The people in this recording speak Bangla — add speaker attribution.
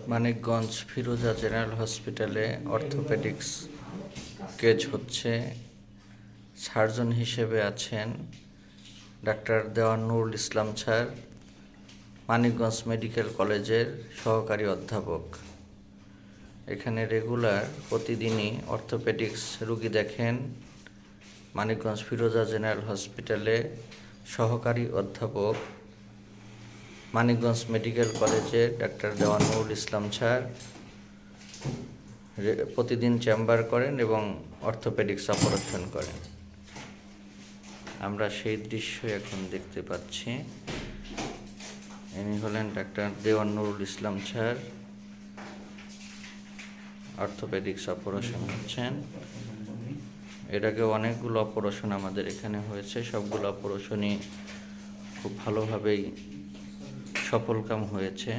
Speaker 1: মানিকগঞ্জ ফিরোজা জেনারেল হসপিটালে অর্থোপেডিক্স কেজ হচ্ছে। সার্জন হিসেবে আছেন ডাক্তার দেওয়ান নুরুল ইসলাম স্যার, মানিকগঞ্জ মেডিকেল কলেজের সহকারী অধ্যাপক। এখানে রেগুলার প্রতিদিনই অর্থোপেডিক্স রুগী দেখেন মানিকগঞ্জ ফিরোজা জেনারেল হসপিটালে সহকারী অধ্যাপক মানিকগঞ্জ মেডিকেল কলেজের ডাক্তার দেওয়ান নুরুল ইসলাম স্যার প্রতিদিন চেম্বার করেন এবং অর্থোপেডিক্স অপারেশন করেন। আমরা সেই দৃশ্য এখন দেখতে পাচ্ছি। ইনি হলেন ডাক্তার দেওয়ান Nurul Islam sir, orthopaedics operation হচ্ছেন। এর আগে অনেকগুলো অপারেশন আমাদের এখানে হয়েছে, সবগুলো অপারেশনই খুব ভালোভাবেই সফলকাম হয়েছে।